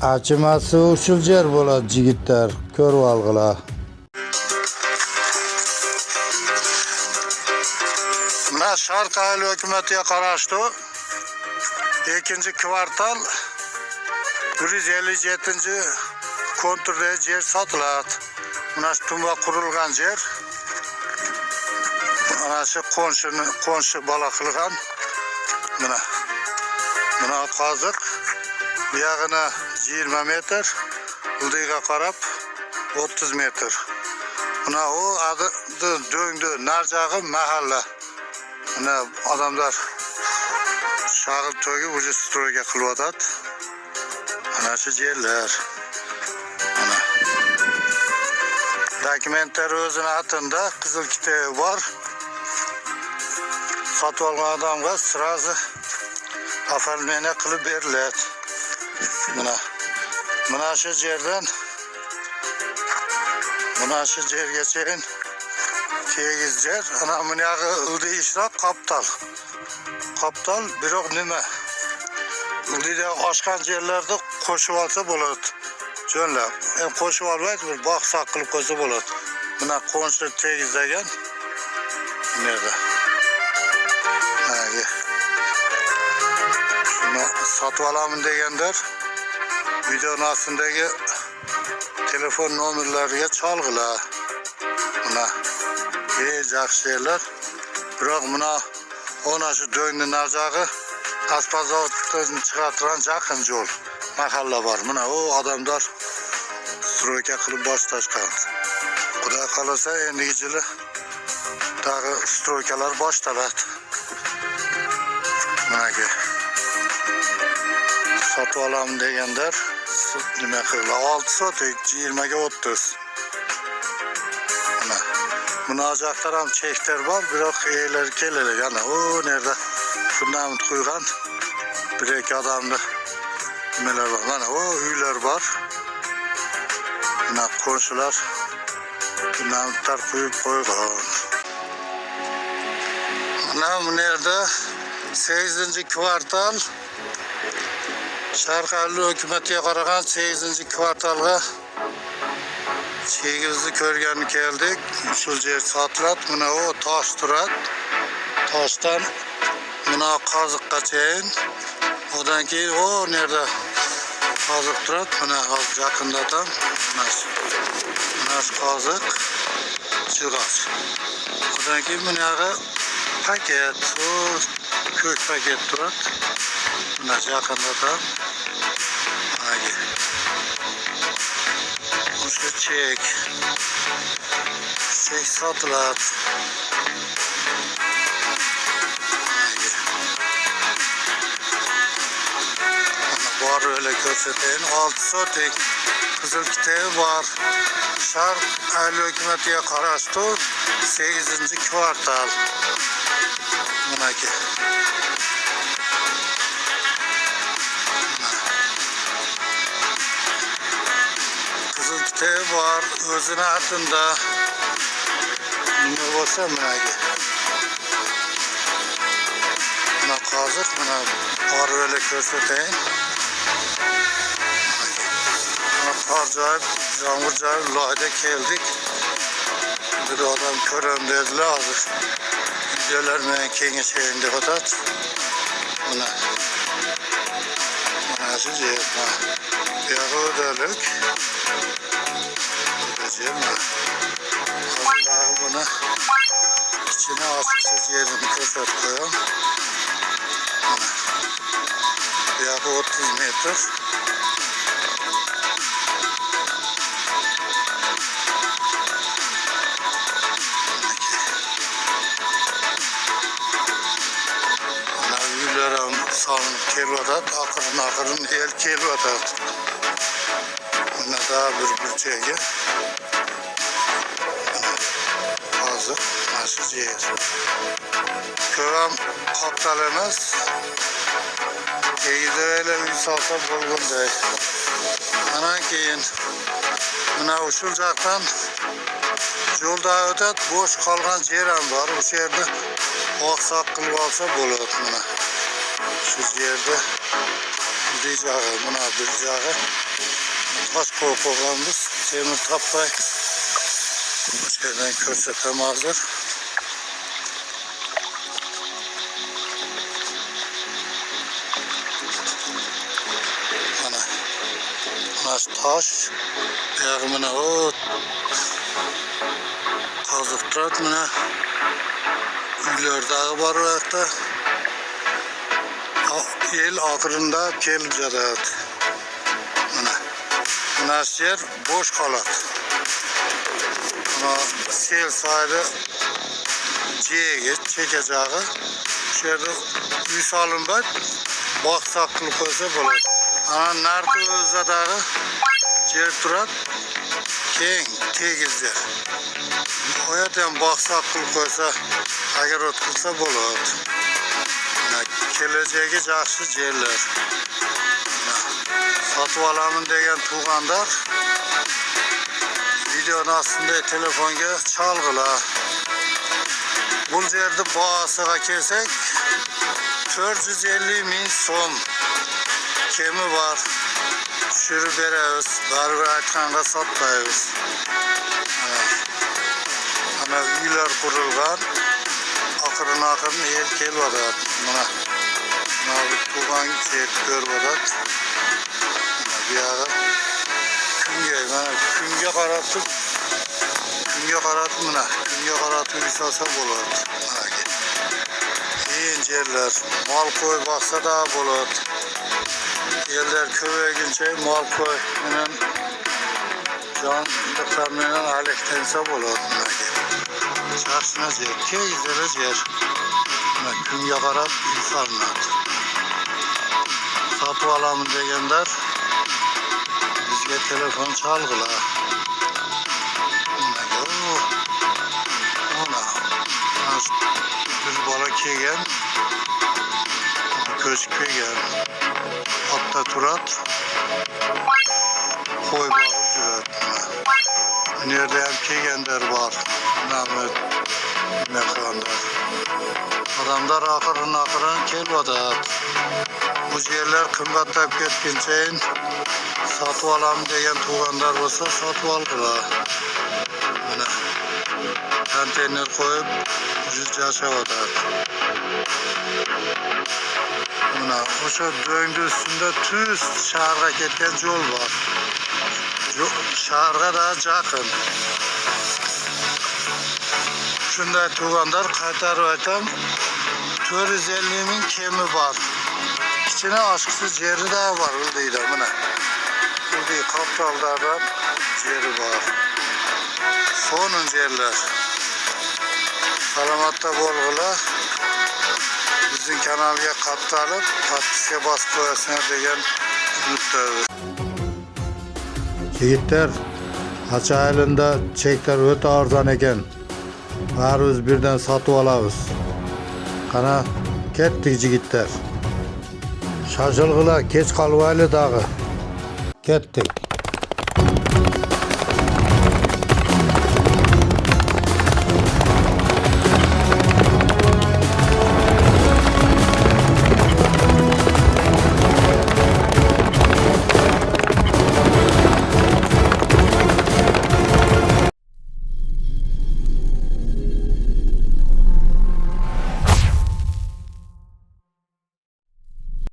Açması usul yer bo'ladi jigitlar, ko'rib olg'ila. Mana Sharq ahli hukumatiga qarashli 2-kvartal 157-konturdagi yer sotiladi. Mana shu tumba qurilgan yer. Mana shu qo'nshi bola qilgan. Mana qoziq. Bu yog'ini 20 metr, uldiga qarab 30 metr. Mana o adı döndü, narjag'i mahalla. Mana odamlar shag'il to'yga уже stroyga qilyapti. Mana shu yerlar. Mana dokumentlar o'zini atında qizil kitobi bor. Sotib olgan odamga sразу оформление qilib beriladi. Mana shu yerdan mana shu yergacha tegiz yer. Ana bunyağı ildi ishroq Qoptal biroq nima? Ildida oshgan yerlarda qo'shib olsa bo'ladi. Jo'nlab. Qo'shib olmaydi, bir bog'soq qilib qo'ysa bo'ladi. Mana qo'nshi tegizlagan. Nerede? Shuni sotib olaman deganlar videonun altındaki telefon nomerlariga chalg'ila. Mana yaxshi yerlar. Biroq mana ona shu do'ngni narjag'i Aspazovdan chiqartirgan yaqin yo'l mahalla bor. Mana o odamlar stroyka qilib boshlashgan. Xudo xolasa endi yili tag'i stroykalar boshlanadi. Mana sotib olaman deganlar nima qiladi? 6 sotik 20 ga 30. Mana munojoatlar ham cheklar bor, biroq e'lar keladi. Ana o nerda fundament qo'ygan bir-ikki odamni nimalar bor. Mana o uylar bor. Mana qo'shnilar fundamentlar qo'yib qo'ygan. Mana bu yerda 8-kvartal Sharq ahli hukumatiga qaragan 8-kvartalga chegizni ko'rgani keldik. Shu yer sotiladi. Mana o tosh turadi. Toshdan mana qoziqqachayin. Odan keyin o nerda qoziq turadi. Mana hozir yaqinda ham mana shu qoziq chiroq. Odan keyin bunaqa paket, o ko'k paket turadi. Mana yaqinda ham Şu çek sotiladi. Bor öyle ko'rsatayin. 6 sotik qizil kitobi bor. Sharq ahli hukumatiga qarashli 8-kvartal. Mana ki. Kitobi bor, o'zini atında. Nima bo'lsa mana mana qoziq, mana bor öyle ko'rsatayin. Mana qor joy, yomg'ir joy loyda keldik. Bir odam ko'ram dedilar hozir. Videolar men kengashayim deb o'tadi. Mana shu yer. Yağıdalık. Hazırlar bunu içine asıksız yerini köşet koyalım. Yağı 30 metre. Salınıp kelvatat, akırın el kelvatat. Buna daha bir çeğe. Hazır, nasıl yer. Köram kaptalımız. Eğide öyle bir salsa bulgun değil. Anan keyin, buna usulcaktan yolda ötet boş kalgan yerim var. Bu yerde oqsoq qilib olsa bo'ladi. Mana shu yerda bir jağı, buna bir jağı. Taş koyganmiz, temir tapmay. Bu yerden körsetem hazır. Mana taş, buyog'i mana o kazık turat, mana uylardagi bor u yoqda. El oxirida kelib jarat. Mana shu yer bo'sh qoladi. Mana sel soyida jegi, chekajog'i. Shu yerda uy solinbay, boqsaq qilib qo'ysa bo'ladi. Ana narxi o'zidagi yer turadi, keng, tegiz yer. O yerda ham boqsaq qilib qo'ysa, огород qilsa bo'ladi. Kelajagi yaxshi yerlar. Sotib olaman degan tuğanlar videonun ostida telefonga chalg'ilar. Bu yerda bahosiga kelsak 450 ming so'm kemi bor. Tushirib beramiz. Baribir aytganga sotmaymiz. Ana uylar qurilgan. Oxirin el kelyapti. Mana bu tuğan yer ko'ryapti. Buyog'i kunga qaratib mana kunga qaratib solsa bo'ladi. Keyin yerlar mol qo'y boqsa da bo'ladi. Yerlar ko'payguncha mol qo'y bilan jonliqlar bilan alektensa bo'ladi. Yaxshina yer, keyizli yer. Kunga qarab solinadi. Sotib olaman deganlar bizga telefon chalg'ilar. Bir bola kelgan, ko'chib kelgan. Otda turadi, qo'y boqib yuradi. Bu yerda ham kelganlar bor. Adamlar oxirin kelyapti. Bu yerlar qimmatlab ketguncha sotib olaman degan tuğanlar bo'lsa sotib oldilar. Mana konteyner qo'yib yashayapti. Mana o'sha do'ngni ustida tuz shaharga ketgan yo'l bor. Shaharga da yaqin. Shunday tuğanlar qaytarib aytam, 450 ming kemi bor. İçine aşksız yeri de var deydi mana. Burada kaptallardan yeri var. Sonun yerler. Salamatta bolğular. Bizim kanalga katlanıp patishga bosib qo'yasizlar degan umiddaman. Yigitlar, Acha ayilida cheklar o'ta arzon ekan. Barimiz birdan sotib olamiz. Qana ketdik yigitlar. Shoshilg'ila, kech qolmayli dag'i. Ketdik.